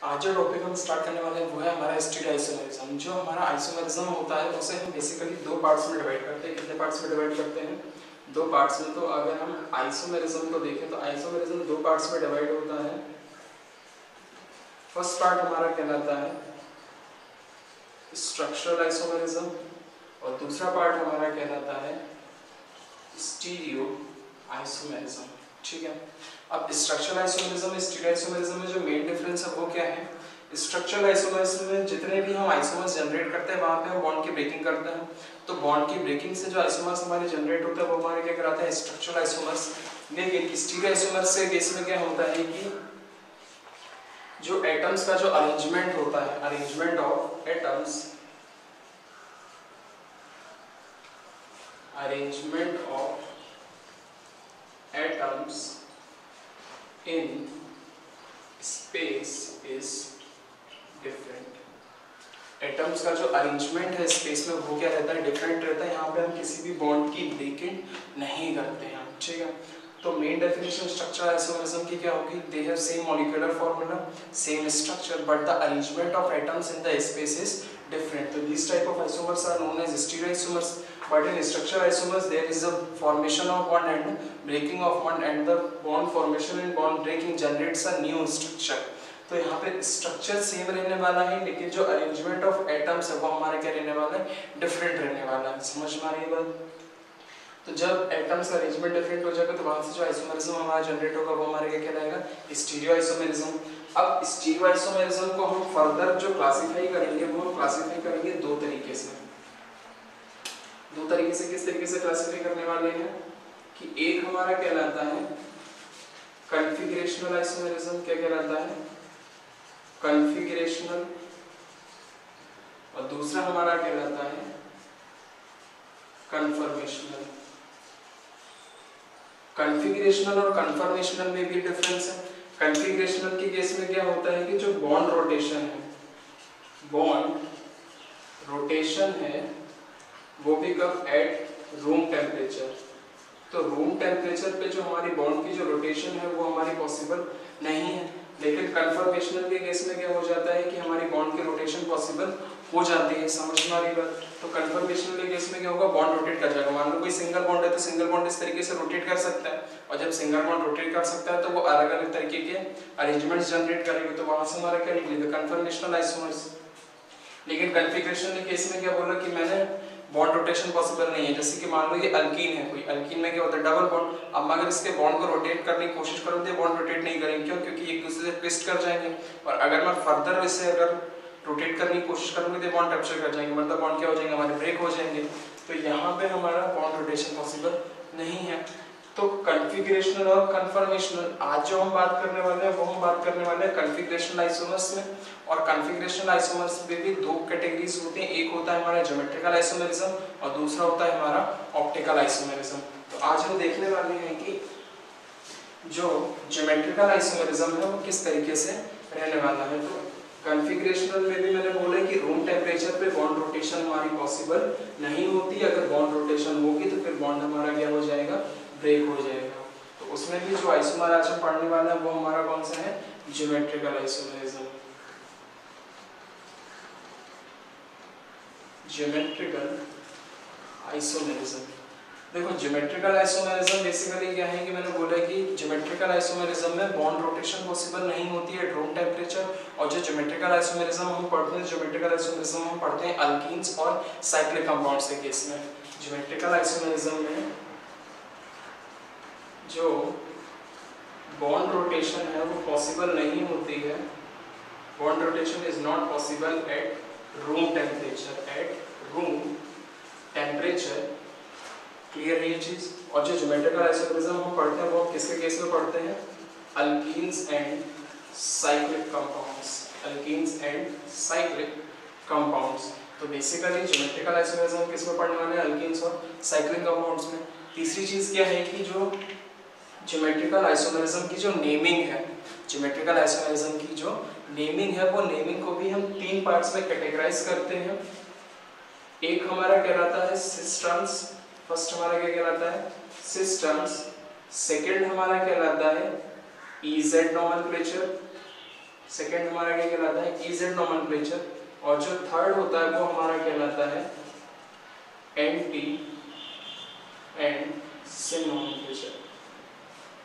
आज जो टॉपिक हम स्टार्ट करने वाले हैं वो है हमारा स्टेरिक आइसोमेरिज्म। जो हमारा आइसोमेरिज्म होता है उसे हम बेसिकली दो पार्ट्स में डिवाइड करते हैं। कितने पार्ट्स में डिवाइड करते हैं? दो पार्ट्स में। तो अगर हम आइसोमेरिज्म को देखें तो आइसोमेरिज्म दो पार्ट्स में डिवाइड होता है। फर्स्ट पार्ट हमारा कहलाता है स्ट्रक्चरल आइसोमेरिज्म और दूसरा पार्ट हमारा कहलाता है स्टीरियो आइसोमेरिज्म। ठीक है। अब स्ट्रक्चरल आइसोमेरिज्म स्टीरियो आइसोमेरिज्म में जो मेन डिफरेंस है वो क्या है? स्ट्रक्चरल आइसोमेरिज्म में जितने भी हम आइसोमर्स जनरेट करते हैं वहां पे हम बॉन्ड की ब्रेकिंग करते हैं। तो बॉन्ड की ब्रेकिंग से जो आइसोमर्स हमारे जनरेट होते हैं वो हमारे क्या कहलाते हैं? Structural isomers. लेकिन स्टीरियो आइसोमर्स के केस में क्या होता है कि जो एटम्स का जो अरेंजमेंट होता है, arrangement of atoms, arrangement of atoms in space is different। Atoms का जो अरेंजमेंट है स्पेस में वो क्या रहता है? डिफरेंट रहता है। यहाँ पे हम किसी भी बॉन्ड की ब्रेकिंग नहीं करते हैं। ठीक है। तो मेन डेफिनेशन स्ट्रक्चरल आइसोमेरिज्म की क्या होगी? They have same molecular formula, same structure, but the arrangement of atoms in the space is different। So these type of isomers are known as stereoisomers, but in structural isomers there is a formation of one and breaking of one, and the bond formation and bond breaking generates a new structure। तो यहाँ पे structure same रहने वाला है लेकिन जो arrangement of atoms है वो हमारे क्या रहने वाला है? डिफरेंट रहने वाला है। समझ में आ रही है बात? तो जब एटम्स का अरेंजमेंट डिफरेंट हो जाएगा तो वहां से जो आइसोमेरिज्म हमारा जनरेट होगा वो हमारे क्या कहलाएगा? Stereo isomerism. अब स्टीरियो आइसोमेरिज्म को हम फर्दर जो क्लासिफाई करेंगे वो हम क्लासिफाई करेंगे दो तरीके से। दो तरीके से किस तरीके से क्लासिफाई करने वाले हैं कि एक हमारा कहलाता है कॉन्फ़िगरेशनल आइसोमेरिज्म। क्या कहलाता है? कॉन्फ़िगरेशनल। और दूसरा हमारा कहलाता है कन्फर्मेशनल। कॉन्फ़िगरेशनल और कन्फर्मेशनल में भी डिफरेंस है। कॉन्फ़िगरेशनल के केस में क्या होता है कि जो बॉन्ड रोटेशन है, बॉन्ड रोटेशन है वो भी कब? At room temperature. तो रूम टेम्परेचर पे जो हमारी बॉन्ड की जो रोटेशन है वो हमारी पॉसिबल नहीं है। लेकिन कन्फर्मेशनल के केस में क्या हो जाता है कि हमारी बॉन्ड की रोटेशन पॉसिबल हो जाती है। समझ में आ रही बात? तो कन्फर्मेशनल के केस में क्या होगा? बॉन्ड रोटेट कर जाएगा। मान लो कोई सिंगल बॉन्ड है तो सिंगल बॉन्ड इस तरीके से रोटेट कर सकता है, और जब सिंगल बॉन्ड रोटेट कर सकता है तो वो अलग अलग तरीके के अरेंजमेंट्स जनरेट करेगा। तो वहां से हमारा क्या निकलेगा? Conformational isomers. लेकिन कॉन्फ़िगरेशन के केस में क्या बोला कि मैंने बॉन्ड रोटेशन पॉसिबल नहीं है। जैसे कि मान लो ये अल्कीन है, कोई अल्कीन में क्या होता है? Double bond. अब मैं अगर इसके बॉन्ड को रोटेट करने की कोशिश करूं तो ये बॉन्ड रोटेट नहीं करेंगे। क्यों? क्योंकि एक दूसरे से ट्विस्ट कर जाएंगे, और अगर मैं फर्दर इसे अगर रोटेट करने की कोशिश करूंगा तो बॉन्ड रप्चर कर जाएंगे, मतलब बॉन्ड क्या हो जाएंगे? हमारे ब्रेक हो जाएंगे। तो यहाँ पे हमारा बॉन्ड रोटेशन पॉसिबल नहीं है। तो कॉन्फ़िगरेशनल और कन्फर्मेशनल, आज जो हम बात करने वाले हैं वो हम बात करने वाले हैं कॉन्फ़िगरेशनल आइसोमर्स में। और कॉन्फ़िगरेशनल आइसोमर्स में भी दो कैटेगरीज होती हैं। एक होता है हमारा ज्योमेट्रिकल आइसोमेरिज्म और दूसरा होता है हमारा ऑप्टिकल आइसोमेरिज्म। तो आज हम देखने वाले हैं कि जो ज्योमेट्रिकल आइसोमेरिज्म है वो किस तरीके से रहने वाला है। तो कॉन्फ़िगरेशनल में भी मैंने बोला कि रूम टेम्परेचर पे बॉन्ड रोटेशन हमारी पॉसिबल नहीं होती। अगर बॉन्ड रोटेशन होगी तो फिर बॉन्ड हमारा क्या हो जाएगा? ब्रेक हो जाएगा। तो उसमें भी जो आइसोमर आज हम पढ़ने वाले हैं वो हमारा कौन सा है? Geometrical isomerism. Geometrical isomerism. देखो ज्योमेट्रिकल आइसोमेरिज्म बेसिकली क्या है कि मैंने बोला कि ज्योमेट्रिकल आइसोमेरिज्म में बॉन्ड रोटेशन पॉसिबल नहीं होती है एट रूम टेम्परेचर। और जो ज्योमेट्रिकल आइसोमेरिज्म हम पढ़ते हैं, ज्योमेट्रिकल आइसोमेरिज्म हम पढ़ते हैं अल्कीन्स और साइक्लिक कंपाउंड्स के केस में। ज्योमेट्रिकल आइसोमेरिज्म में जो बॉन्ड रोटेशन है वो पॉसिबल नहीं होती है। Bond rotation is not possible at room temperature. At room temperature. Clear है ये चीज? और जो ज्योमेट्रिकल आइसोमेरिज्म हम पढ़ते हैं वो किसके केस में पढ़ते हैं? Alkenes and cyclic compounds. Alkenes and cyclic compounds. तो बेसिकली ज्योमेट्रिकल आइसोमेरिज्म किस में पढ़ने वाले हैं? अल्कीन्स और साइक्लिक कंपाउंड्स में। तीसरी चीज क्या है कि जो ज्योमेट्रिकल आइसोमेरिज्म की जो नेमिंग है, ज्योमेट्रिकल आइसोमेरिज्म की जो नेमिंग है वो नेमिंग को भी हम तीन पार्ट्स में कैटेगराइज करते हैं। एक हमारा कहलाता है सिस्टम्स। फर्स्ट हमारा क्या कहलाता है? सिस्टम्स। सेकंड हमारा कहलाता है ईजेड नोमेनक्लेचर। सेकेंड हमारा क्या कहलाता है EZ नोमेनक्लेचर, और जो थर्ड होता है वो हमारा कहलाता है NT एंड सिन नोमेनक्लेचर।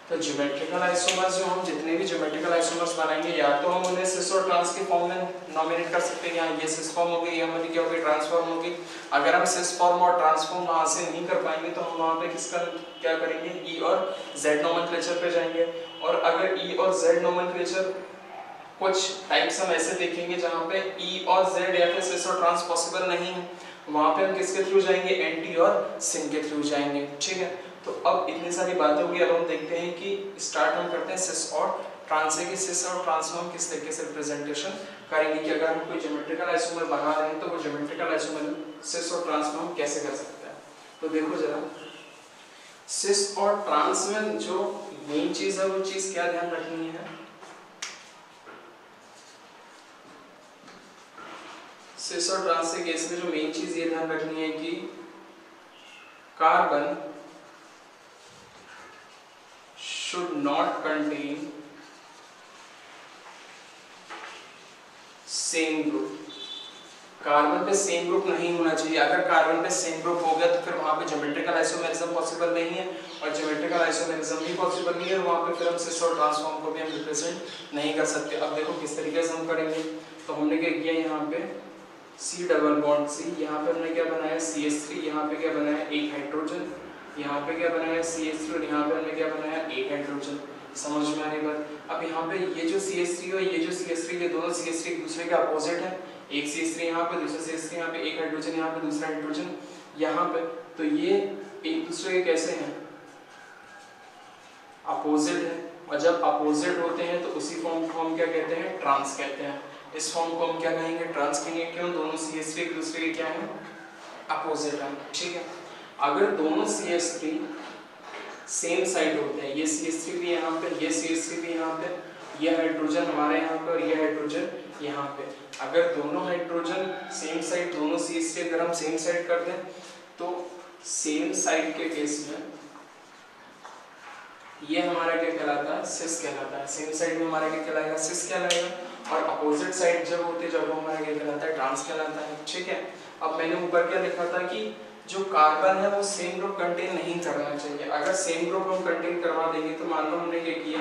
तो ज्योमेट्रिकल आइसोमर्स जो हम जितने भी ज्योमेट्रिकल आइसोमर्स बनाएंगे या तो हम उन्हें सिस और ट्रांस के फॉर्म में नॉमिनेट कर सकते हैं, यहाँ ये सिस फॉर्म होगी, ये हमारी क्या होगी ट्रांसफॉर्म होगी। अगर हम सिस फॉर्म और ट्रांसफॉर्म वहाँ से नहीं कर पाएंगे तो हम वहाँ पे किसका क्या करेंगे E और Z नोमेनक्लेचर पे जाएंगे। और अगर E और Z नोमेनक्लेचर कुछ टाइप्स हम ऐसे देखेंगे जहाँ पे E और Z या फिर सिस और ट्रांस पॉसिबल नहीं है, वहाँ पे हम किसके थ्रू जाएंगे NT और सिन के थ्रू जाएंगे। ठीक है, तो अब इतनी सारी बातें होगी, अब हम देखते हैं कि स्टार्ट हम करते हैं सिस और ट्रांस से, कि सिस और ट्रांस में हम किस तरीके से रिप्रेजेंटेशन करेंगे, कि अगर हम कोई ज्योमेट्रिकल आइसोमर बना रहे हैं तो वो ज्योमेट्रिकल आइसोमर सिस और ट्रांस में हम कैसे कर सकते हैं। तो देखो जरा, सिस और ट्रांस में जो मेन चीज है वो चीज क्या ध्यान रखनी है, सिस और ट्रांस के केस में जो मेन चीज ये ध्यान रखनी है कि carbon should not contain same group। Carbon पे सेम ग्रुप नहीं होना चाहिए। अगर कार्बन पे सेम ग्रुप हो गया तो फिर वहां पे ज्योमेट्रिकल आइसोमेरिज्म पॉसिबल नहीं है, और ज्योमेट्रिकल आइसोमेरिज्म भी पॉसिबल नहीं है, वहां पे फिर हम सिस और ट्रांसफॉर्म को भी हम रिप्रेजेंट नहीं कर सकते। अब देखो किस तरीके से हम करेंगे। तो हमने क्या किया, यहाँ पे C डबल बॉन्ड C, यहाँ पे हमने क्या बनाया CH3, यहाँ पे क्या बनाया एक हाइड्रोजन, यहाँ पे क्या बनाया CH3, और यहाँ पे हमने क्या बनाया एक हाइड्रोजन। समझ में आ रही बात। अब यहाँ पे ये जो CH3 और ये जो CH3, ये दोनों CH3 एक दूसरे के अपोजिट है, एक CH3 यहाँ पे, दूसरा CH3 यहाँ पे, एक हाइड्रोजन यहाँ पे, दूसरा हाइड्रोजन यहाँ पे, तो ये एक दूसरे के कैसे हैं अपोजिट है। और जब अपोजिट होते हैं तो उसी फॉर्म को हम क्या कहते हैं ट्रांस कहते हैं। इस फॉर्म को हम क्या कहेंगे ट्रांस कहेंगे, क्यों दोनों CH3 एक दूसरे के क्या है अपोजिट है। ठीक है, अगर दोनों CH3 सेम साइड होते हैं, ये CH3 भी यहाँ पे, ये CH3 भी यहाँ पे, ये हाइड्रोजन हमारे यहाँ पे और ये हाइड्रोजन यहाँ पे, अगर दोनों हाइड्रोजन सेम साइड, दोनों CH3 अगर हम सेम साइड कर दें तो सेम साइड के केस में ये हमारा क्या कहलाता है सिस कहलाता है। सेम साइड में हमारा क्या कहलाएगा सिस कहलाएगा, और अपोजिट साइड जब होते हैं जब वो हमारा क्या कहलाता है ट्रांस कहलाता है। ठीक है, अब मैंने ऊपर क्या लिखा था कि जो कार्बन है वो सेम ग्रुप कंटेन नहीं करना चाहिए। अगर सेम ग्रुप हम कंटेन करवा देंगे तो मान लो हमने क्या किया,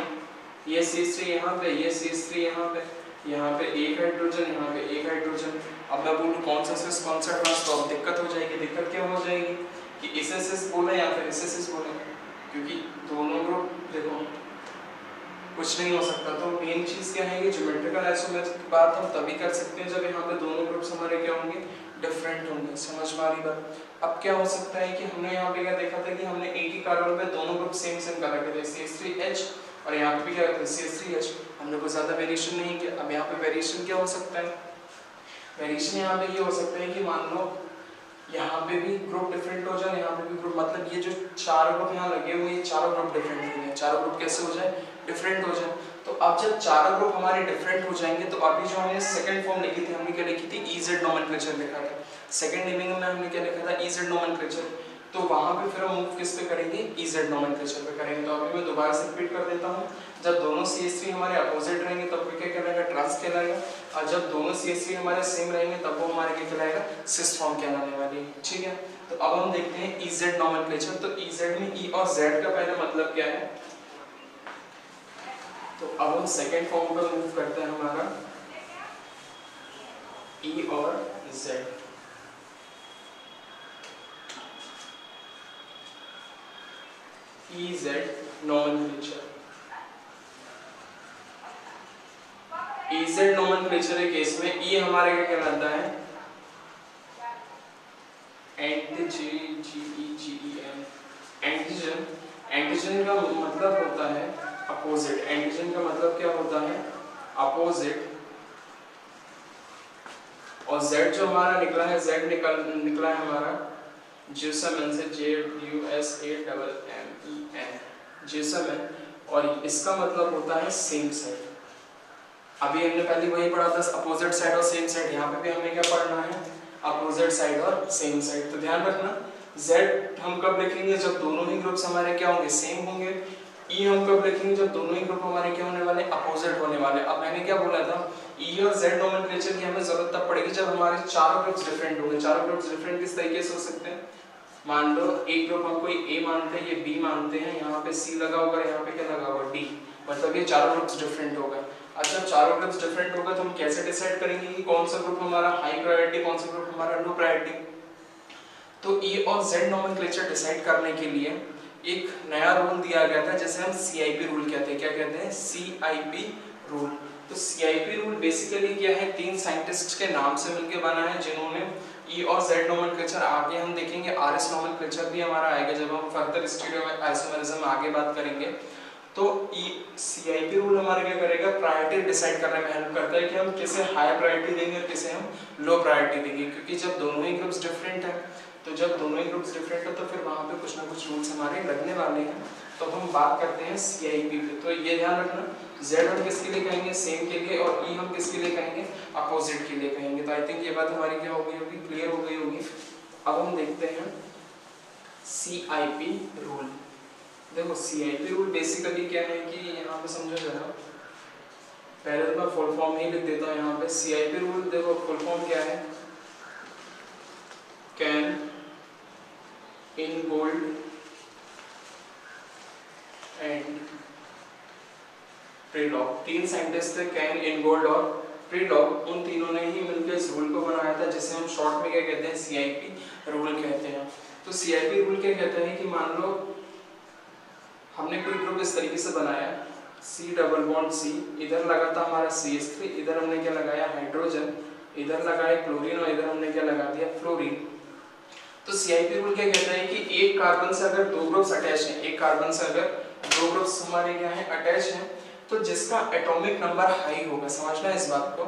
ये CH3 यहाँ पे, ये CH3 यहाँ पे, यहाँ पे एक हाइड्रोजन, यहाँ पे एक हाइड्रोजन। अब मैं बोलूँ कौन सा सिस कौन सा ट्रांस, तो अब दिक्कत हो जाएगी। दिक्कत क्या हो जाएगी कि इसे सिस बोले या फिर इसे सिस बोले, क्योंकि दोनों ग्रुप देखो कुछ नहीं हो सकता। तो मेन चीज क्या है कि ज्योमेट्रिकल आइसोमर की बात हम तभी कर सकते हैं जब यहाँ पे दोनों ग्रुप्स हमारे क्या होंगे डिफरेंट होंगे। समझ में आ रही बात। अब क्या हो सकता है कि हमने यहाँ पे क्या देखा था कि हमने एक ही कार्बन पे दोनों ग्रुप सेम सेम कर रखे थे CH3H, और यहाँ पे भी क्या करते CH3H, हमने कोई ज्यादा वेरिएशन नहीं किया। अब यहाँ पे वेरिएशन क्या हो सकता है, वेरिएशन यहाँ पे ये हो सकता है कि मान लो यहाँ पे भी ग्रुप डिफरेंट हो जाए, यहाँ पे भी ग्रुप, मतलब ये जो चार ग्रुप यहाँ लगे हुए हैं चारों ग्रुप डिफरेंट हो जाए। चारों ग्रुप कैसे हो जाए डिफरेंट हो जाए। तो अब जब चारों ग्रुप हमारे डिफरेंट हो जाएंगे तो अभी जो हमने सेकंड फॉर्म लिखी थी, हमने क्या लिखी थी EZ नोमेनक्लेचर लिखा था। सेकंड नेमिंग में हमने क्या लिखा था EZ नोमेनक्लेचर। तो वहां पे फिर हम मूव किस पे करेंगे EZ नोमेनक्लेचर पे करेंगे। तो अभी मैं दोबारा से रिपीट कर देता हूँ, जब दोनों CH3 हमारे अपोजिट रहेंगे तब क्या कहलाएगा ट्रांस कहलाएगा, और जब दोनों CH3 हमारे सेम रहेंगे तब वो हमारे क्या कहलाएगा सिस फॉर्म कहलाने वाली है। ठीक है, तो अब हम देखते हैं EZ नोमेनक्लेचर। तो EZ में E और Z का पहले मतलब क्या है, तो अब हम सेकेंड फॉर्म पर मूव करते हैं हमारा E और Z। EZ nomenclature, EZ nomenclature के केस में E हमारे क्या कहलाता है एंटीजन। एंटीजन, एंटीजन का मतलब होता है अपोजिट। एंटीजन का मतलब क्या होता है अपोजिट। और Z जो हमारा निकला है, Z निकला है हमारा ज्यूसमेन से, JUSAMMEN, ज्यूसमेन, और इसका मतलब होता है सेम साइड। अभी हमने पहले वही पढ़ा था अपोजिट साइड और सेम साइड, यहाँ पे भी हमें क्या पढ़ना है अपोजिट साइड और सेम साइड। तो ध्यान रखना Z हम कब लिखेंगे जब दोनों ही ग्रुप्स हमारे क्या होंगे सेम होंगे। ई हम कब लिखेंगे, जब दोनों ही ग्रुप हमारे क्या होने वाले, अपोजिट होने वाले। अब मैंने क्या बोला था, ई और जेड नोमेनक्लेचर की हमें जरूरत तब पड़ेगी जब हमारे चारों ग्रुप्स डिफरेंट होंगे। चारों ग्रुप्स डिफरेंट किस तरीके से हो सकते हैं, मान लो एक ग्रुप हम कोई ए मानते हैं, ये बी मानते हैं, यहाँ पे सी लगा होगा, यहाँ पे क्या लगा होगा, डी, मतलब ये चारों ग्रुप्स डिफरेंट होगा। अच्छा, चारों ग्रुप्स डिफरेंट होगा तो हम कैसे डिसाइड करेंगे कि कौन सा ग्रुप हमारा हाई प्रायोरिटी, कौन सा ग्रुप हमारा लो प्रायोरिटी। तो ई और जेड नोमेनक्लेचर डिसाइड करने के लिए एक नया रूल दिया गया था जिसे हम सीआईपी रूल कहते हैं। क्या कहते हैं, सीआईपी रूल। तो सीआईपी रूल बेसिकली क्या है, तीन साइंटिस्ट के नाम से मिलकर बना है जिन्होंने ई और जेड नोमेनक्लेचर, आगे हम देखेंगे आरएस नोमेनक्लेचर भी हमारा आएगा जब हम फर्दर स्टीरियो आइसोमेरिज्म आगे बात करेंगे। तो सीआईपी रूल हमारे क्या करेगा, प्रायोरिटी डिसाइड करने में हेल्प करता है कि हम किसे हाई प्रायोरिटी देंगे और किसे हम लो प्रायोरिटी देंगे, क्योंकि जब दोनों ही ग्रुप्स डिफरेंट हैं, तो जब दोनों ही ग्रुप्स डिफरेंट है तो फिर वहाँ पे कुछ ना कुछ रूल्स हमारे लगने वाले हैं। तो हम बात करते हैं सीआईपी पे। तो ये ध्यान रखना, जेड हम किसके लिए कहेंगे, सेम के लिए, और ई हम किसके लिए कहेंगे, अपोजिट के लिए कहेंगे। तो आई थिंक ये बात हमारी क्या हो गई होगी, क्लियर हो गई होगी। अब हम देखते हैं सीआईपी रूल। देखो सीआईपी रूल बेसिकली क्या है कि यहाँ पे समझो जरा, पहले तो मैं फुल फॉर्म ही लिख देता हूँ यहाँ पे। सीआईपी रूल देखो फुल फॉर्म क्या है, कैन इन गोल्ड एंड प्रीलॉग। तीन साइंटिस्ट थे, कैन, इन गोल्ड और प्रीलॉग। उन तीनों ने ही मिलकर इस रूल को बनाया था जिसे हम शॉर्ट में क्या कहते हैं, सीआईपी रूल कहते हैं। तो सीआईपी रूल क्या कहते हैं कि मान लो हमने कोई ग्रुप इस तरीके से बनाया, C डबल बॉन्ड C, इधर लगा था हमारा CH3, इधर हमने क्या लगाया, हाइड्रोजन, इधर लगाया क्लोरीन और इधर हमने क्या लगा दिया, फ्लोरीन। तो सीआईपी रूल क्या कहता है कि एक कार्बन से अगर दो ग्रुप्स अटैच हैं, एक कार्बन से अगर दो ग्रुप्स हमारे क्या हैं, अटैच हैं, तो जिसका एटॉमिक नंबर हाई होगा, समझना इस बात को,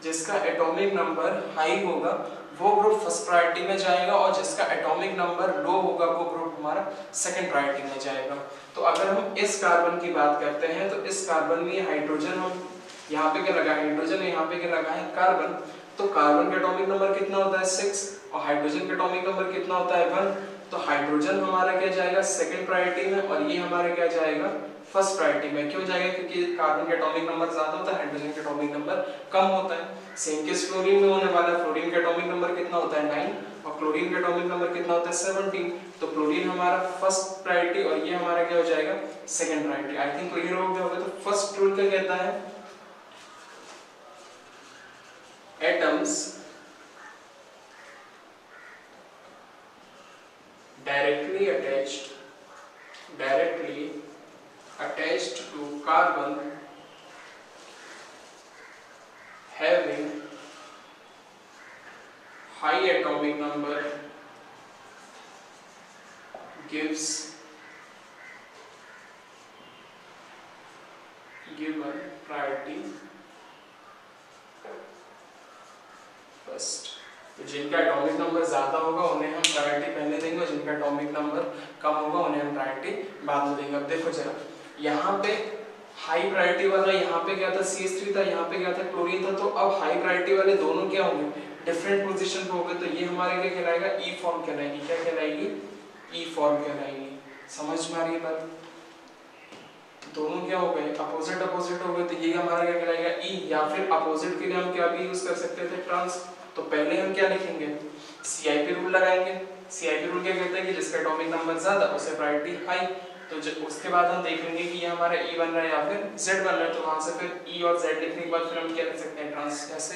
जिसका एटॉमिक नंबर हाई होगा वो ग्रुप फर्स्ट प्रायोरिटी में जाएगा और जिसका एटॉमिक नंबर लो होगा वो ग्रुप हमारा सेकंड प्रायोरिटी में जाएगा। तो अगर हम इस कार्बन की बात करते हैं तो इस कार्बन में हाइड्रोजन, हम यहाँ पे क्या लगा है, हाइड्रोजन, यहाँ पे क्या लगा है, कार्बन। तो कार्बन का एटॉमिक नंबर कितना होता है, 6, और हाइड्रोजन का एटॉमिक नंबर कितना होता है, 1। तो हाइड्रोजन हमारा क्या जाएगा, सेकंड प्रायोरिटी में, और ये हमारा क्या जाएगा, फर्स्ट प्रायोरिटी में। क्यों जाएगा, क्योंकि कार्बन का एटॉमिक नंबर ज्यादा होता है, हाइड्रोजन का एटॉमिक नंबर कम होता है। सेम केस फ्लोरीन में होने वाला है, फ्लोरीन का एटॉमिक नंबर कितना होता है, 9, और क्लोरीन का एटॉमिक नंबर कितना होता है, 17। तो क्लोरीन हमारा फर्स्ट प्रायोरिटी और ये हमारा क्या हो जाएगा, second priority. I think clear हो गया होगा। तो फर्स्ट रूल क्या कहता है, atoms directly attached to carbon having high atomic number gives given priority first। तो जिनका एटॉमिक नंबर ज्यादा होगा उन्हें हम प्रायोरिटी पहले देंगे और जिनका एटॉमिक नंबर कम होगा उन्हें हम प्रायोरिटी बाद में देंगे। अब देखो जरा, यहाँ पे हाई प्रायोरिटी वाला यहाँ पे क्या था, CH3 था, यहाँ पे क्या था, क्लोरीन था। तो अब हाई प्रायोरिटी वाले दोनों क्या होंगे, डिफरेंट पोजीशन पे होंगे। तो ये हमारे क्या कहलाएगा, ई फॉर्म कहलाएगी। क्या कहलाएगी, ई फॉर्म कहलाएगी। समझ में आ रही है बात, दोनों क्या हो गए, अपोजिट अपोजिट हो गए। तो ये हमारा क्या कहलाएगा, ई। या फिर अपोजिट के लिए हम क्या भी यूज कर सकते थे, ट्रांस। तो पहले हम क्या लिखेंगे, सीआईपी रूल लगाएंगे। सीआईपी रूल क्या कहता है कि जिसका एटॉमिक नंबर ज्यादा उसे प्रायोरिटी हाई। तो उसके बाद हम देख लेंगे कि ये हमारा ई बन रहा है या फिर जेड बन रहा है। तो वहां से फिर ई और जेड लिखने के बाद फिर हम क्या लिख सकते हैं, ट्रांस ऐसे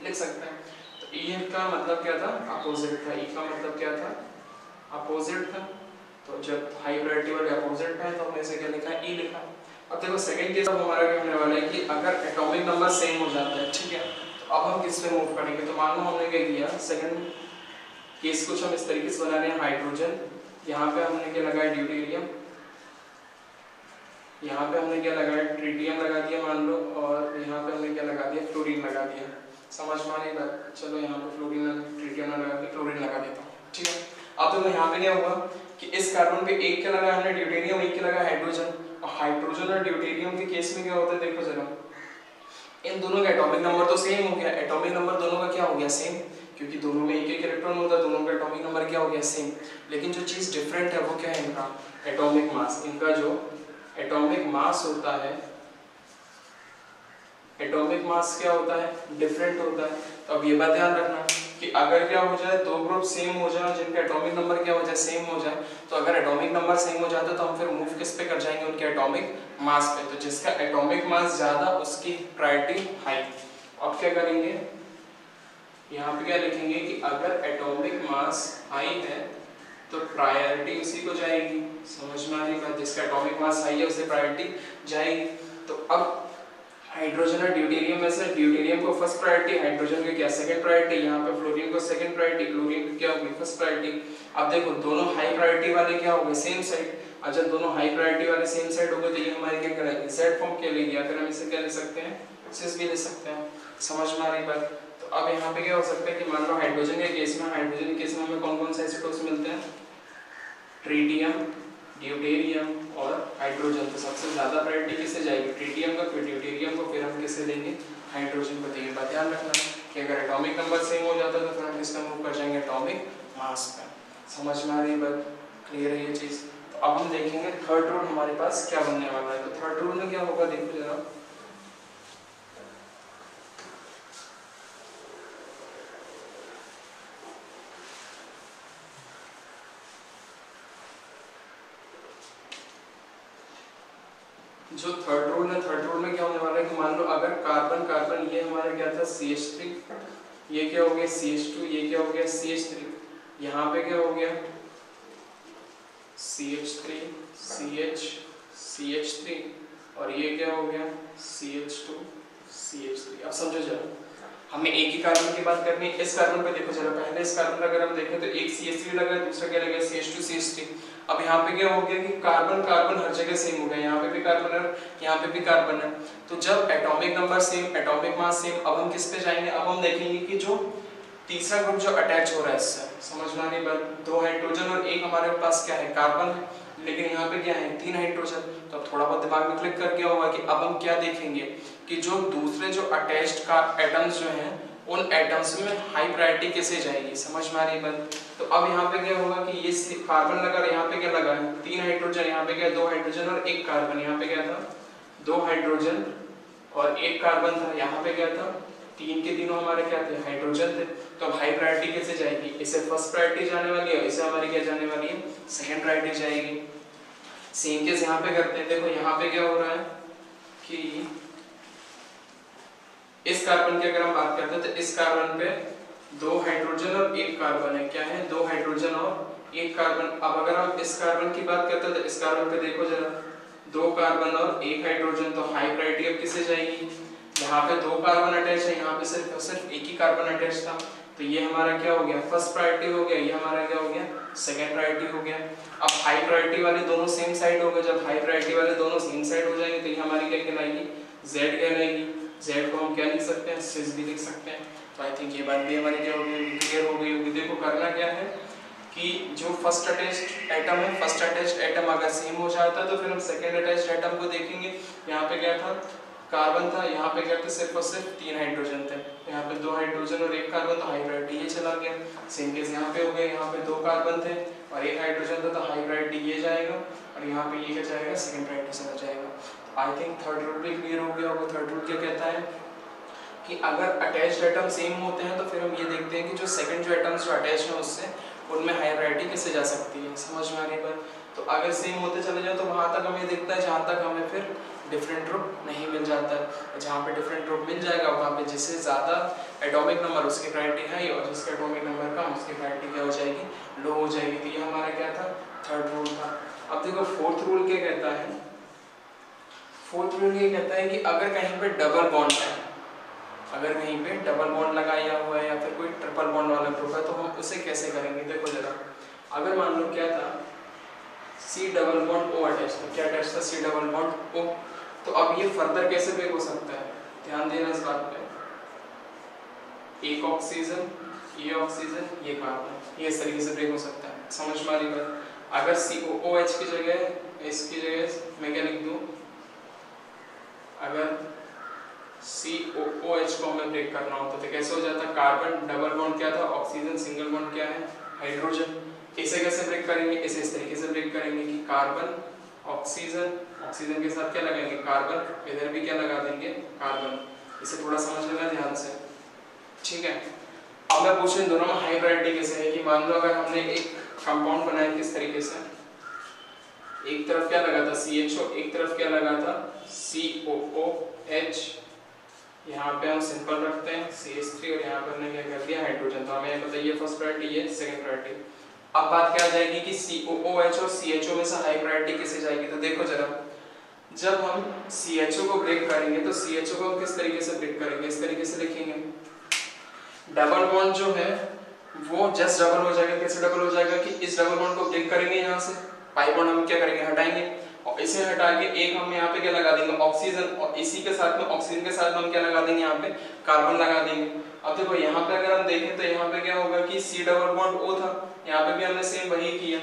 लिख सकते हैं। तो ई का मतलब क्या था, अपोजिट था। ई का मतलब क्या था, अपोजिट था। तो जब हाई प्रायोरिटी वाले अपोजिट है तो हमने इसे क्या लिखा, ई लिखा। अब देखो सेकंड केस अब हमारा क्या होने वाला है कि अगर एटॉमिक नंबर सेम हो जाता है, ठीक है, तो अब हम किस पे मूव करेंगे। तो मान लो हमने क्या किया, सेकंड केस कुछ हम इस तरीके से बना रहे हैं, हाइड्रोजन, यहाँ पे हमने क्या लगाया, ड्यूटेरियम, यहाँ पे हमने क्या लगाया, ट्रिटियम लगा दिया मान लो, और यहाँ पे हमने क्या लगा दिया, फ्लोरीन लगा दिया। समझ में आ रही बात, चलो यहाँ पे फ्लोरीन ट्रिटियम लगा के क्लोरीन लगा देता हूँ, ठीक है। अब देखो यहाँ पे क्या होगा कि इस कार्बन पे एक क्या लगा हमने, ड्यूटेरियम, एक क्या लगा, हाइड्रोजन। और हाइड्रोजन और ड्यूटेरियम के केस में क्या होता है, देखो जरा, इन दोनों का एटॉमिक नंबर तो सेम हो गया। एटॉमिक नंबर दोनों का क्या हो गया, सेम, क्योंकि दोनों में एक एक इलेक्ट्रॉन होता है, दोनों का एटॉमिक नंबर क्या हो गया, सेम। लेकिन जो चीज डिफरेंट है वो क्या है, इनका एटॉमिक मास। इनका जो मास होता है, एटॉमिक मास क्या होता है, डिफरेंट होता है। तो अब ये बात ध्यान रखना कि अगर क्या हो जाए, दो ग्रुप सेम हो जाए जिनका एटॉमिक नंबर क्या हो जाए, सेम हो जाए, तो अगर एटॉमिक नंबर सेम हो जाता है तो हम फिर मूव किस पे कर जाएंगे, उनके एटॉमिक मास पे। तो जिसका एटॉमिक मास ज्यादा उसकी प्रायोरिटी हाई। अब क्या करेंगे, यहाँ पे क्या लिखेंगे कि अगर एटॉमिक मास हाई है तो प्रायोरिटी उसी को जाएगी। समझ में आ रही बात, जिसका एटॉमिक मास हाई है उसे प्रायोरिटी जाएगी। तो अब हाइड्रोजन और ड्यूटेरियम में से ड्यूटेरियम को फर्स्ट प्रायोरिटी, हाइड्रोजन को क्या सेकंड प्रायोरिटी, यहाँ पे फ्लोरीन को सेकंड प्रायोरिटी, क्लोरीन को क्या होगी फर्स्ट प्रायोरिटी। अब देखो दोनों हाई प्रायोरिटी वाले क्या हो गए, सेम साइड। अब जब दोनों हाई प्रायोरिटी वाले सेम साइड हो गए तो ये हमारी क्या करेंगे, जेड फॉर्म के लिए, या फिर हम इसे क्या ले सकते हैं, सिस भी ले सकते हैं। समझ में आ रही बात। तो अब यहाँ पे क्या हो सकता है कि मान लो हाइड्रोजन के केस में, हाइड्रोजन के केस में हमें कौन कौन से आइसोटोप्स मिलते हैं, ट्रिटियम, ड्यूटेरियम और हाइड्रोजन। तो सबसे ज्यादा प्रायोरिटी किसे जाएगी, ट्रिटियम का, फिर ड्यूटेरियम को, फिर हम किसे देंगे, हाइड्रोजन को देंगे। बात ध्यान रखना कि अगर एटॉमिक नंबर सेम हो जाता है तो फिर हम किसका मूव कर जाएंगे, एटॉमिक मास का। समझ में आ रही बात, क्लियर है ये चीज। तो अब हम देखेंगे थर्ड रूल हमारे पास क्या बनने वाला है। तो थर्ड रूल में क्या होगा, देखो जरा, जो थर्ड रूल है, थर्ड रूल में क्या होने वाला है कि मान लो अगर कार्बन कार्बन, ये हमारा क्या था CH3, ये क्या हो गया CH2, ये क्या हो गया CH3, यहाँ पे क्या हो गया CH3 CH CH3 और ये क्या हो गया CH2 CH3। अब समझो जरा, हमें एक ही कार्बन की बात करनी है। इस कार्बन पे देखो जरा, पहले इस कार्बन अगर हम देखें तो एक CH3 लगा है, दूसरा क्या लगा CH2 CH3। अब यहाँ पे क्या हो गया कि कार्बन कार्बन हर जगह सेम हो गया, यहाँ पे भी कार्बन है, यहाँ पे भी कार्बन है। तो जब atomic number same, atomic mass same, अब हम किस पे जाएंगे, अब हम देखेंगे कि जो तीसरा ग्रुप जो अटैच हो रहा है इससे, समझ में आने पर, दो हाइड्रोजन और एक हमारे पास क्या है कार्बन है, लेकिन यहाँ पे क्या है तीन हाइड्रोजन। तो अब थोड़ा बहुत दिमाग में क्लिक कर गया होगा कि अब हम क्या देखेंगे कि जो दूसरे जो अटैच्ड का एटम्स जो हैं उन एटम्स में हाई प्रायोरिटी किसे जाएगी। समझ में आ रही बात। तो अब यहाँ पे क्या होगा कि ये कार्बन लगा, यहाँ पे क्या लगा है तीन हाइड्रोजन, यहाँ पे क्या दो हाइड्रोजन और एक कार्बन, यहाँ पे क्या था दो हाइड्रोजन और एक कार्बन था, यहाँ पे क्या था तीन के तीनों हमारे क्या थे हाइड्रोजन थे। तो अब हाई प्रायोरिटी कैसे जाएगी, इसे फर्स्ट प्रायोरिटी जाने वाली है, इसे हमारी क्या जाने वाली है सेकंड प्रायोरिटी जाएगी। सेम केस यहाँ पे करते हैं। देखो यहाँ पे क्या हो रहा है कि इस कार्बन की अगर हम बात करते हैं तो इस कार्बन पे दो हाइड्रोजन और एक कार्बन है, क्या है दो हाइड्रोजन और एक कार्बन। अब अगर हम इस कार्बन की बात करते हैं तो इस कार्बन पे देखो जरा दो कार्बन और एक हाइड्रोजन, तो हाई प्रायोरिटी अब किसे जाएगी, यहाँ पे दो कार्बन अटैच है, यहाँ पे सिर्फ एक ही कार्बन अटैच था, तो ये हमारा क्या हो गया फर्स्ट प्रायोरिटी हो गया, ये हमारा क्या हो गया सेकंड प्रायोरिटी हो गया। अब हाई प्रायोरिटी वाले दोनों सेम साइड हो गए, जब हाई प्रायोरिटी वाले दोनों सेम साइड हो जाएंगे तो ये हमारी क्या कहलाएगी जेड कहलाएगी। जेड को हम क्या लिख सकते हैं सिस भी लिख सकते हैं। तो आई थिंक ये बात भी हमारी क्या हो गई क्लियर हो गई होगी। देखो करना क्या है कि जो फर्स्ट अटैच्ड एटम है, फर्स्ट अटैच्ड एटम अगर सेम हो जाता है तो फिर हम सेकंड अटैच्ड एटम को देखेंगे। यहाँ पे क्या था कार्बन था, यहाँ पे क्या थे सिर्फ और सिर्फ तीन हाइड्रोजन थे, यहाँ पे दो हाइड्रोजन और एक कार्बन, तो हाई प्रायोरिटी ये चला गया। सेम केस यहाँ पे हो गया, यहाँ पे दो कार्बन थे और एक हाइड्रोजन था, तो हाई प्रायोरिटी ये जाएगा और यहाँ पे ये क्या जाएगा सेकंड प्रायोरिटी चला जाएगा। तो आई थिंक थर्ड रूल भी क्लियर हो गया होगा। थर्ड रूल क्या कहता है कि अगर अटैच्ड एटम सेम होते हैं तो फिर हम ये देखते हैं कि जो सेकंड जो एटम्स जो अटैच हैं उससे उनमें हाई प्रायोरिटी किससे जा सकती है। समझ में आने पर तो अगर सेम होते चले जाए तो वहाँ तक हमें देखता है जहाँ तक हमें फिर डिफरेंट ग्रुप नहीं मिल जाता है। जहाँ पे डिफरेंट ग्रुप मिल जाएगा वहाँ पे जिससे ज़्यादा एटॉमिक नंबर उसकी प्रायोरिटी हाई और जिसका एटॉमिक नंबर कम उसकी प्रायोरिटी क्या हो जाएगी लो हो जाएगी। तो ये हमारा क्या था थर्ड रूल था। अब देखो फोर्थ रूल क्या कहता है, फोर्थ रूल ये कहता है कि अगर कहीं पे डबल बॉन्ड है, अगर कहीं पे डबल बॉन्ड लगाया हुआ है या फिर कोई ट्रिपल बॉन्ड वाला ग्रुप है तो हम उसे कैसे करेंगे। देखो जरा अगर मान लो क्या था C double bond O attach था, क्या अटैच था C डबल बॉन्ड O, तो अब ये फर्दर कैसे ब्रेक हो सकता है, ध्यान देना इस बात पे। एक ऑक्सीजन ये ऑक्सीजन ये कार्बन, ये इस तरीके से ब्रेक हो सकता है। समझ में आ रही बात। अगर COOH की जगह इसकी जगह मैं क्या लिख दूं, अगर COOH को हमें ब्रेक करना होता तो कैसे हो जाता, कार्बन डबल बॉन्ड क्या था ऑक्सीजन, सिंगल बॉन्ड क्या है हाइड्रोजन। इसे कैसे ब्रेक करेंगे, इसे इस तरीके से ब्रेक करेंगे कि कार्बन ऑक्सीजन, ऑक्सीजन के साथ क्या लगाएंगे कार्बन, इधर भी क्या लगा देंगे कार्बन। इसे थोड़ा समझ लेना ध्यान से, ठीक है। अब मैं पूछूं इन दोनों में हाई प्रायोरिटी कैसे है कि मान लो अगर हमने एक कंपाउंड बनाया किस तरीके से, एक तरफ क्या लगा था CHO, एक तरफ क्या लगा था COOH, यहाँ पे हम सिंपल रखते हैं CH3 और यहाँ पर हमने क्या कर दिया हाइड्रोजन। तो हमें बताइए फर्स्ट प्रायोरिटी ये सेकंड प्रायोरिटी। अब बात क्या आ जाएगी कि COOH और CHO में से हाई प्रायोरिटी किसे जाएगी। तो देखो जरा, जब हम CHO को ब्रेक करेंगे तो CHO को हम किस तरीके से ब्रेक करेंगे, इस तरीके से लिखेंगे, डबल बॉन्ड जो है वो जस्ट डबल हो जाएगा। कैसे डबल हो जाएगा कि इस डबल बॉन्ड को ब्रेक करेंगे, यहाँ से पाई बॉन्ड हम क्या करेंगे हटाएंगे, और इसे हटा के एक हम यहाँ पे क्या लगा देंगे ऑक्सीजन, और इसी के साथ में ऑक्सीजन के साथ में हम क्या लगा देंगे यहाँ पे कार्बन लगा देंगे। अब देखो यहाँ पे अगर हम देखें तो यहाँ पे क्या होगा कि C डबल बॉन्ड O था, यहाँ पे भी हमने सेम वही किया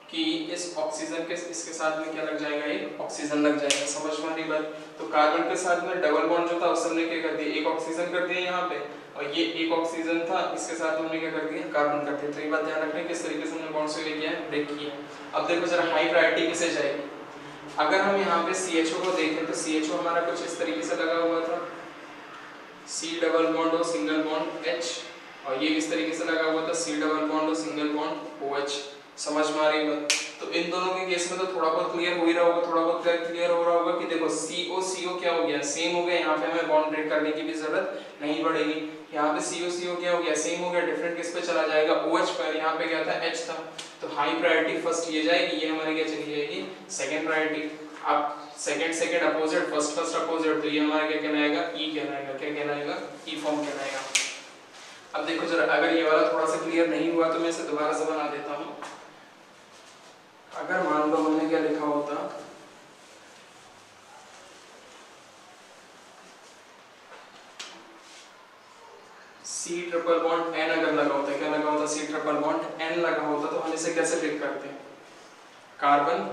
कि इस ऑक्सीजन के इसके साथ में क्या लग जाएगा, ये ऑक्सीजन लग जाएगा। समझ में आ रही बात। तो कार्बन के साथ में डबल बॉन्ड जो था उस हमने क्या कर दिया, एक ऑक्सीजन कर दिया यहाँ पे, और ये एक ऑक्सीजन था इसके साथ हमने क्या कर दिया कार्बन कर दिया। तो ये बात ध्यान रखना किस तरीके से हमने बॉन्ड्स को किया है ब्रेक किया। अब देखो जरा हाई प्रायोरिटी किसे जाएगी। अगर हम यहाँ पे CHO को देखें तो CHO हमारा कुछ इस तरीके से लगा हुआ था, C डबल बॉन्ड और सिंगल बॉन्ड H, और ये इस तरीके से लगा हुआ था C डबल बॉन्ड और सिंगल बॉन्ड OH। समझ में आ रही बात। तो इन दोनों के केस में तो थोड़ा बहुत क्लियर हो ही रहा होगा, थोड़ा बहुत क्लियर हो रहा होगा कि देखो CO क्या हो गया सेम हो गया, यहाँ पे हमें बॉन्ड ब्रेक करने की भी जरूरत नहीं पड़ेगी। यहाँ पे CO क्या हो गया सेम हो गया, डिफरेंट किस पे चला जाएगा OH पर, यहाँ पे क्या था H था। तो हाई प्रायोरिटी फर्स्ट ये जाएगी, ये हमारी क्या चली जाएगी सेकंड प्रायोरिटी। अब सेकंड अपोजिट, फर्स्ट अपोजिट, तो ये हमारा क्या कहलाएगा E कहलाएगा। क्या कहलाएगा E फॉर्म कहलाएगा। अब देखो जरा, अगर ये वाला थोड़ा सा क्लियर नहीं हुआ तो मैं इसे दोबारा से बना देता हूँ। अगर मान लो मैंने क्या लिखा होता, C ट्रिपल बॉन्ड N अगर लगा होता, क्या लगा होता C ट्रिपल बॉन्ड N लगा होता, तो हम इसे कैसे ब्रेक करते हैं, कार्बन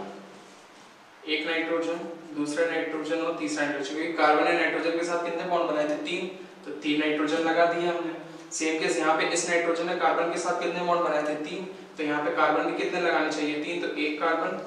एक नाइट्रोजन, दूसरा नाइट्रोजन और तीसरा नाइट्रोजन, क्योंकि कार्बन ने नाइट्रोजन के साथ कितने बॉन्ड बनाए थे 3, तो 3 नाइट्रोजन लगा दिए हमने। सेम केस यहाँ पे इस नाइट्रोजन ने कार्बन के साथ कितने बॉन्ड बनाए थे 3, तो यहाँ पे कार्बन के कितने लगाने चाहिए 3, तो एक कार्बन,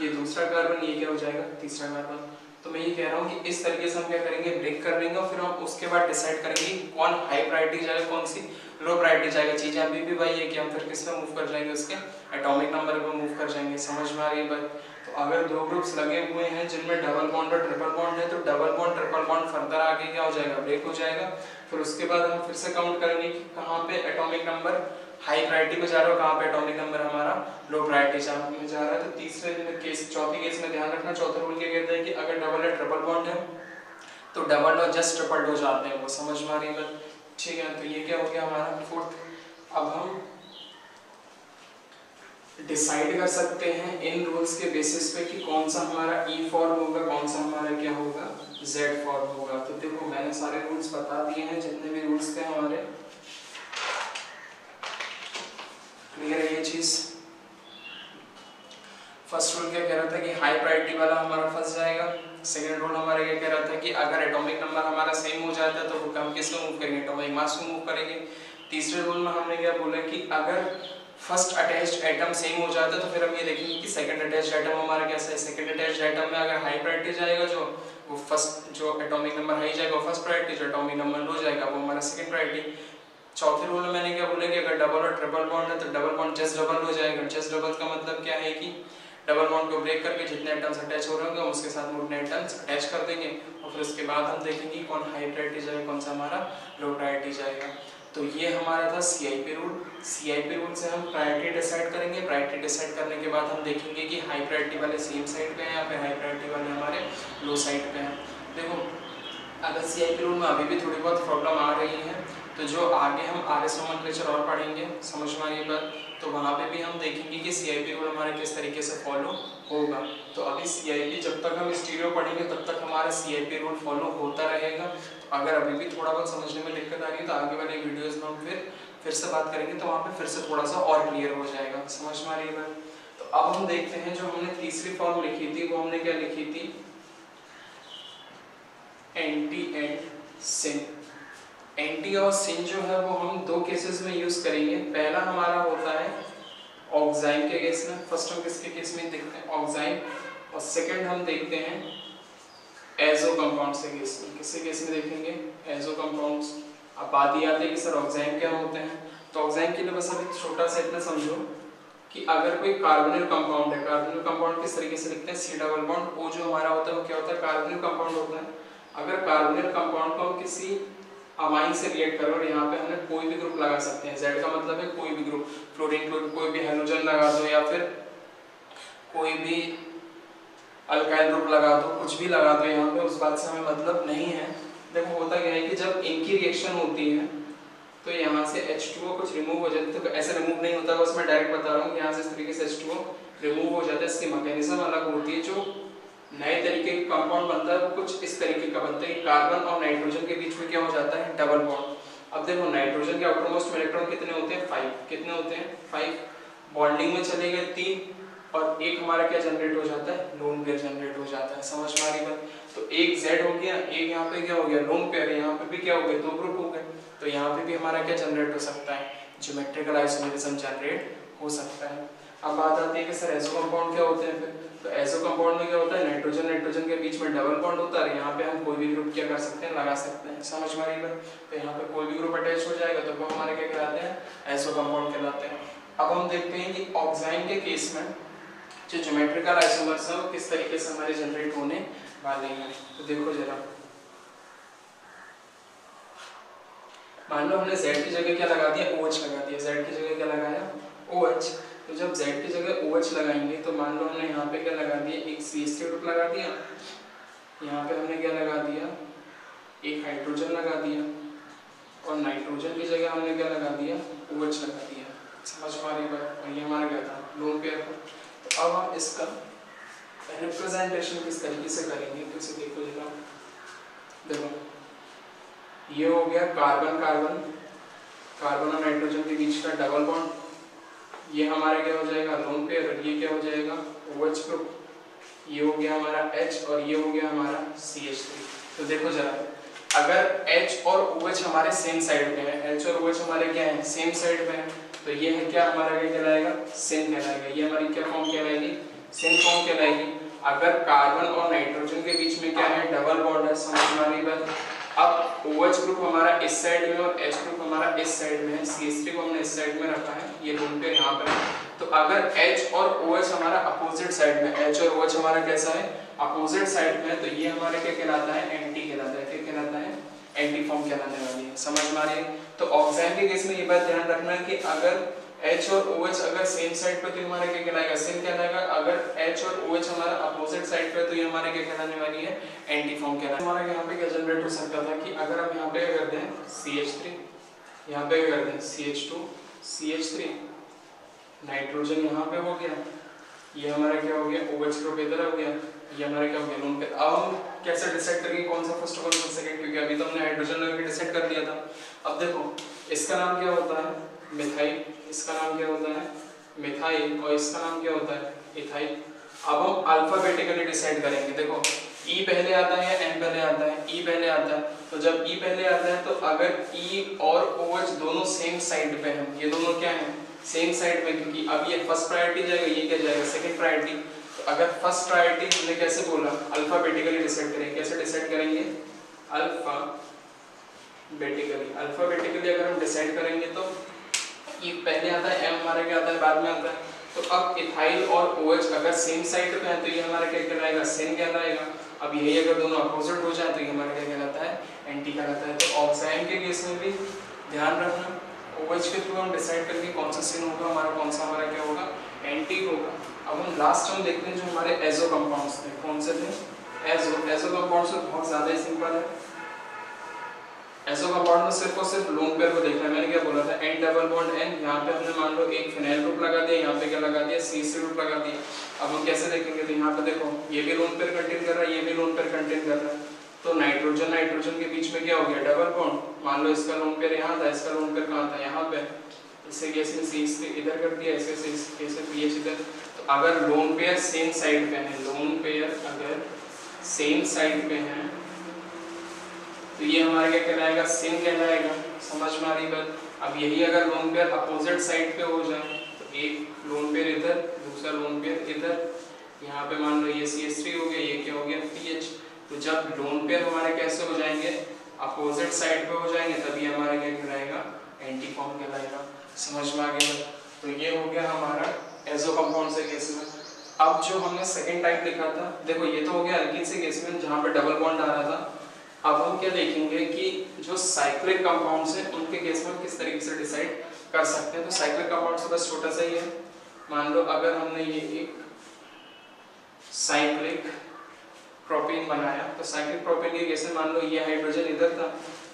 ये दूसरा कार्बन, ये क्या हो जाएगा तीसरा कार्बन। तो मैं ये कह रहा हूँ कि इस तरीके से हम क्या करेंगे ब्रेक कर लेंगे, और फिर हम उसके बाद डिसाइड करेंगे कौन हाई प्रायोरिटी जाएगा कौन सी लो प्रायोरिटी जाएगा। चीजें अभी भी वही है कि हम फिर किस पे मूव कर जाएंगे, उसके एटॉमिक नंबर पे मूव कर जाएंगे। समझ में आ रही है बात। तो अगर दो ग्रुप्स लगे हुए हैं जिनमें डबल बॉन्ड और ट्रिपल बॉन्ड है, तो double bond triple bond further आगे क्या हो जाएगा ब्रेक हो जाएगा। फिर उसके बाद हम फिर से काउंट करेंगे कि कहाँ पे एटॉमिक नंबर हाई प्रायोरिटी पे जा रहा है, कहाँ पे एटॉमिक नंबर हमारा लो प्रायोरिटी में जा रहा है। तो तीसरे केस, चौथे केस में ध्यान रखना, चौथे रूल क्या कहते हैं कि अगर डबल या ट्रिपल बॉन्ड है तो डबल और जस्ट ट्रिपल हो जाते हैं वो। समझ में आ रही है, ठीक है। तो ये क्या हो गया हमारा फोर्थ। अब हम डिसाइड कर सकते हैं इन रूल्स के बेसिस पे कि कौन सा हमारा E फॉर्म होगा, कौन सा हमारा क्या होगा Z फॉर्म होगा। तो देखो मैंने सारे रूल्स बता दिए हैं, जितने भी रूल्स थे हमारे, क्लियर है ये चीज। फर्स्ट रूल क्या कह रहा था कि हाई प्रायोरिटी वाला हमारा फंस जाएगा। सेकंड रूल हमारा क्या कह रहा था कि अगर एटॉमिक नंबर हमारा सेम हो जाता है तो हम किस में मूव करेंगे, एटॉमिक मास में मूव करेंगे। तीसरे रूल में हमने क्या बोला कि अगर फर्स्ट अटैच्ड एटम सेम हो जाता है तो फिर हम ये देखेंगे कि सेकंड अटैच्ड एटम हमारा कैसा है। सेकंड अटैच्ड एटम में अगर हाई प्रायोरिटी जाएगा जो वो फर्स्ट, जो एटॉमिक नंबर हाई जाएगा वो फर्स्ट प्रायोरिटी, जो एटॉमिक नंबर लो जाएगा वो हमारा सेकंड प्रायोरिटी। चौथे रूल में मैंने क्या बोला कि अगर डबल और ट्रिपल बॉन्ड है तो डबल बॉन्ड जस्ट डबल हो जाएगा। जस्ट डबल का मतलब क्या है कि डबल बॉन्ड को ब्रेक करके जितने एटम्स अटैच हो रहे होंगे उसके साथ उतने एटम्स अटैच कर देंगे, और फिर उसके बाद हम देखेंगे कौन हाई प्रायोरिटी जाएगा कौन सा हमारा लो प्रायोरिटी जाएगा। तो ये हमारा था CIP रूल। CIP रूल से हम प्रायोरिटी डिसाइड करेंगे। प्रायोरिटी डिसाइड करने के बाद हम देखेंगे कि हाई प्रायोरिटी वाले सेम साइड पे हैं या फिर हाई प्रायोरिटी वाले हमारे लो साइड पे हैं। देखो अगर CIP रूल में अभी भी थोड़ी बहुत प्रॉब्लम आ रही है तो जो आगे हम RS नोमेनक्लेचर और पढ़ेंगे, समझ में आ रही बात, तो वहाँ पे भी हम देखेंगे कि CIP रूल हमारे किस तरीके से फॉलो होगा। तो अभी CIP जब तक हम स्टीरियो पढ़ेंगे तब तक हमारा CIP रूल फॉलो होता रहेगा। तो अगर अभी भी थोड़ा बहुत समझने में दिक्कत आ रही है तो आगे वाले वीडियोस में हम फिर से बात करेंगे, तो वहाँ पे फिर से थोड़ा सा और क्लियर हो जाएगा। समझ में आ रही बात। तो अब हम देखते हैं जो हमने तीसरी फॉर्म लिखी थी वो हमने क्या लिखी थी, एंटी एंड सिन। एंटी और सिन जो है वो हम दो केसेस में यूज करेंगे। पहला हमारा होता है ऑक्साइन के केस में, फर्स्ट हम किसके केस में देखते हैं, ऑक्साइन, और सेकंड हम देखते हैं एजो कंपाउंड के केस में। किसके केस में देखेंगे, एजो कंपाउंड्स। अब बात ये आती है कि सर ऑक्साइन क्या होते हैं, तो ऑक्साइन के लिए बस अभी छोटा सा इतना समझो कि अगर कोई कार्बोनिल कंपाउंड है, कार्बोनिल कंपाउंड किस तरीके से लिखते हैं, सी डबल बॉन्ड ओ जो हमारा होता है वो क्या होता है, कार्बोनिल कंपाउंड होता है। अगर कार्बोनिल कंपाउंड को हम किसी अमाइन से रिएक्ट करें और यहाँ पे हमने कोई भी ग्रुप लगा सकते हैं, Z का मतलब है कोई भी ग्रुप, फ्लोरीन क्लोरीन कोई भी हेलोजन लगा दो या फिर कोई भी अल्काइल ग्रुप लगा दो, कुछ भी लगा दो यहाँ पे, उस बात से हमें मतलब नहीं है। देखो होता क्या है कि जब इनकी रिएक्शन होती है तो यहाँ से H2O कुछ रिमूव हो जाता है, तो ऐसे रिमूव नहीं होता, बस मैं डायरेक्ट बता रहा हूँ यहाँ से इस तरीके से H2O रिमूव हो जाता है। इसकी मैकेनिज्म अलग होती है, जो नए तरीके का कंपाउंड बनता है वो कुछ इस तरीके का बनता है कि कार्बन और नाइट्रोजन के बीच में क्या हो जाता है, डबल बॉन्ड। अब देखो नाइट्रोजन के आउटरमोस्ट इलेक्ट्रॉन कितने होते हैं, 5। कितने होते हैं, 5। बॉन्डिंग में चले गए 3 और एक हमारा क्या जनरेट हो जाता है, लोन पेयर जनरेट हो जाता है। समझ में आ रही बात, तो एक Z हो गया, एक यहाँ पे क्या हो गया, लोन पेयर, यहाँ पे भी क्या हो गया, 2 ग्रुप हो गए, तो यहाँ पे भी हमारा क्या जनरेट हो सकता है, ज्योमेट्रिकल आइसोमेरिज्म जनरेट हो सकता है। अब बात आती है कि सर एजो कंपाउंड क्या होते हैं फिर, तो एजो कंपाउंड में क्या होता है, नाइट्रोजन नाइट्रोजन के बीच में डबल बॉन्ड होता है, यहाँ पे हम कोई भी ग्रुप क्या कर सकते हैं, लगा सकते हैं। समझ में आ रही बात, तो यहाँ पे कोई भी ग्रुप अटैच हो जाएगा तो वो हमारे क्या कहलाते हैं, एजो कंपाउंड कहलाते हैं। अब हम देखते हैं कि ऑक्साइन के केस में जो ज्योमेट्रिकल आइसोमर्स हैं वो किस तरीके से हमारे जनरेट होने वाले हैं। तो देखो जरा, मान लो हमने Z की जगह क्या लगा दिया, OH लगा दिया, Z की जगह क्या लगाया, OH। तो जब Z की जगह OH लगाएंगे तो मान लो हमने यहाँ पे क्या लगा दिया, एक CH3 ग्रुप लगा दिया, यहाँ पे हमने क्या लगा दिया, एक हाइड्रोजन लगा दिया, और नाइट्रोजन की जगह हमने क्या लगा दिया, OH लगा दिया। समझ में आ रही बात, और ये हमारा क्या था, लोन पेयर था। तो अब हम इसका रिप्रेजेंटेशन किस तरीके से करेंगे, तो इसे देखो जरा, देखो ये हो गया कार्बन कार्बन, कार्बन और नाइट्रोजन के बीच का डबल बॉन्ड, ये हमारा क्या हो जाएगा, लोन पेयर, और ये क्या हो जाएगा, OH ग्रुप, ये हो गया हमारा H और ये हो गया हमारा CH3। तो देखो जरा, अगर H और OH हमारे सेम साइड पे है, H और OH हमारे क्या है, सेम साइड पे है, तो ये है क्या हमारा क्या कहलाएगा, सेम कहलाएगा। ये हमारी क्या फॉर्म कहलाएगी, सेम फॉर्म कहलाएगी। अगर कार्बन और नाइट्रोजन के बीच में क्या है, डबल बॉन्ड है। समझ में आ रही बात, अब OH ग्रुप हमारा इस साइड में और H ग्रुप हमारा इस साइड में है, CH3 को हमने इस साइड में रखा है, ये लोन पेयर यहाँ पर है। तो अगर H और OH हमारा अपोजिट साइड में, H और OH हमारा कैसा है, अपोजिट साइड में, तो ये हमारा क्या कहलाता है, एंटी कहलाता है। क्या कहलाता है, एंटी फॉर्म कहलाने वाली है। समझ में आ रही है। तो ऑक्साइन के केस में ये बात ध्यान रखना है कि अगर H और OH अगर सेम साइड पे तो हमारा क्या कहलाएगा, सेम कहलाएगा। अगर H और OH हमारा अपोजिट साइड पे तो ये हमारे क्या कहलाने वाली है, एंटी फॉर्म कहलाएगा। हमारा यहाँ पे क्या जनरेट हो सकता था कि अगर हम यहाँ पे क्या करते हैं CH3, यहाँ पे क्या करते हैं CH2 CH3, नाइट्रोजन यहाँ पे हो गया, ये हमारा क्या हो गया, OH ग्रुप इधर हो गया, ये हमारा क्या हो गया, लोन पेयर। अब हम कैसे डिसाइड करेंगे कौन सा फर्स्ट और कौन सा सेकंड, क्योंकि अभी तो हमने हाइड्रोजन लेकर डिसाइड कर दिया था। अब देखो इसका नाम क्या होता है, मिथाइल, इसका नाम क्या होता है, मिथाइल, और इसका नाम क्या होता है, इथाइल। अब हम अल्फाबेटिकली डिसाइड करेंगे। देखो E पहले आता है या N पहले आता है, E पहले आता है। तो जब E पहले आता है तो अगर E और OH दोनों सेम साइड पे हैं, ये दोनों क्या हैं, सेम साइड में, क्योंकि अब ये फर्स्ट प्रायोरिटी जाएगा, ये क्या जाएगा, सेकंड प्रायोरिटी। तो अगर फर्स्ट प्रायोरिटी हमने कैसे बोला, अल्फाबेटिकली डिसाइड करेंगे। कैसे डिसाइड करेंगे, अल्फाबेटिकली अगर हम डिसाइड करेंगे तो E पहले आता है, M हमारा क्या आता है, बाद में आता है। तो अब इथाइल और OH अगर सेम साइड पे है तो ये हमारा क्या कहलाएगा, सेम कहलाएगा। अब यही अगर दोनों अपोजिट हो जाए तो ये हमारा क्या कहलाता है, एंटी कहलाता है। तो ऑक्साइन के केस में भी ध्यान रखना, OH के थ्रू हम डिसाइड करेंगे कौन सा सीन होगा हमारा, कौन सा हमारा क्या होगा, एंटी होगा। अब हम लास्ट हम देखते हैं जो हमारे एजो कंपाउंड्स थे, कौन से थे, एजो कंपाउंड्स में बहुत ज्यादा ही सिंपल है। एजो कंपाउंड में सिर्फ और सिर्फ लोन पेयर को देखना है। मैंने क्या बोला था, N डबल बॉन्ड N, यहाँ पे हमने मान लो एक फिनाइल ग्रुप लगा दिया, यहाँ पे क्या लगा दिया, CH3 ग्रुप लगा दिया। अब हम कैसे देखेंगे, तो यहाँ पे देखो ये भी लोन पेयर कंटेन कर रहा है, ये भी लोन पेयर कंटेन कर रहा है। तो नाइट्रोजन नाइट्रोजन के बीच में क्या हो गया, डबल बॉन्ड। मान लो इसका लोन पेयर यहाँ था, इसका लोन पेयर कहाँ था, यहाँ पे, इसे केस में CH3 इधर कर दिया, इसके केस में PH इधर। तो अगर लोन पेयर सेम साइड पे है, लोन पेयर अगर सेम साइड पे है तो ये हमारा क्या कहलाएगा, सेम कहलाएगा। समझ में आ रही बात। अब यही अगर लोन पेयर अपोजिट साइड पे हो जाए तो एक लोन पेयर इधर, दूसरा लोन पेयर इधर, यहाँ पे मान लो ये CH3 हो गया, ये क्या हो गया PH। तो जब लोन पेयर हमारे कैसे हो जाएंगे, अपोजिट साइड पे हो जाएंगे, तभी हमारा क्या कहलाएगा, एंटी फॉर्म कहलाएगा। समझ में आ गया? तो ये हो गया हमारा एजो कंपाउंड से केस में। अब जो हमने सेकेंड टाइप लिखा था, देखो ये तो हो गया अल्कीन से केस में जहाँ पे डबल बॉन्ड आ रहा था। अब हम क्या देखेंगे कि जो साइक्लिक कंपाउंड्स हैं उनके केस में किस तरीके से डिसाइड कर सकते हैं। तो साइक्लिक कंपाउंड से बस छोटा सा ही है, मान लो अगर हमने ये एक साइक्लिक प्रोपेन बनाया, तो साइक्लिक प्रोपेन के केस में मान लो ये हाइड्रोजन इधर था,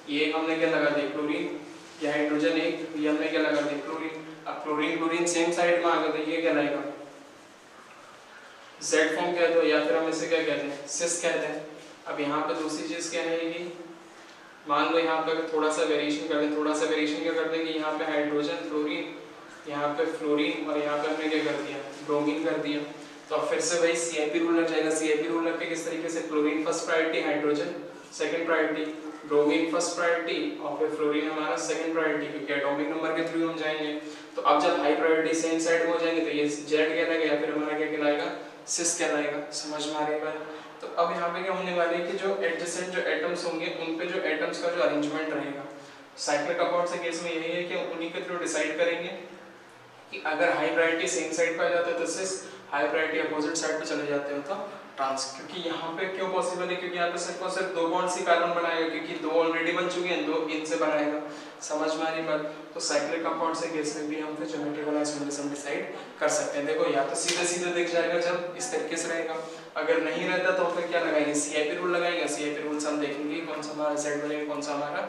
ये हमने क्या लगा दिया क्लोरीन, ये हाइड्रोजन एक, ये हमने क्या लगा दिया क्लोरीन। अब क्लोरीन क्लोरीन सेम साइड में आ गए, तो ये क्या रहेगा Z फॉर्म कहते हो, या फिर हम इसे क्या कहते हैं, सिस कहते हैं। अब यहाँ पे दूसरी चीज क्या रहेगी, मान लो यहाँ पे थोड़ा सा वेरिएशन कर दें, थोड़ा सा वेरिएशन क्या कर देंगे, यहाँ पे हाइड्रोजन फ्लोरीन, यहाँ पे फ्लोरीन, और यहाँ पे हमने क्या कर दिया, ब्रोमीन कर दिया। तो अब फिर से वही CIP रूल लग जाएगा। CIP रूल लग के किस तरीके से, chlorine first priority, hydrogen second priority, bromine first priority, और फिर फ्लोरीन हमारा सेकंड प्रायोरिटी, क्योंकि एटॉमिक नंबर के थ्रू हम जाएंगे। तो अब जब हाई प्रायोरिटी सेम साइड में हो जाएंगे, तो ये Z कहलाएगा, या फिर हमारा क्या कहलाएगा, सिस कहलाएगा। समझ में आ रही है? तो अब यहाँ पे क्या होने वाले हैं कि जो एडजेसेंट जो एटम्स होंगे उन पे जो एटम्स का जो अरेंजमेंट रहेगा, साइक्लिक कंपाउंड से केस में यही है कि उन्हीं के थ्रू डिसाइड करेंगे कि अगर हाई प्रायोरिटी सेम साइड पे आ जाता है तो सिस, हाई प्रायोरिटी अपोजिट साइड पे चले जाते हो तो ट्रांस। क्योंकि यहाँ पे क्यों पॉसिबल है, क्योंकि यहाँ पे सिर्फ और सिर्फ दो बॉन्ड सी कार्बन बनाएगा, क्योंकि दो ऑलरेडी बन चुके हैं, दो इनसे बनाएगा। समझ में आ रही बात? तो साइक्लिक कंपाउंड से केस में भी हम फिर ज्योमेट्रिकल आइसोमरिज्म डिसाइड कर सकते हैं। देखो या तो सीधे सीधे दिख जाएगा जब इस तरीके से रहेगा, अगर नहीं रहता तो फिर क्या लगाएंगे, CIP रूल लगाएंगे। CIP रूल से हम देखेंगे कौन सा हमारा Z बनेगा, कौन सा हमारा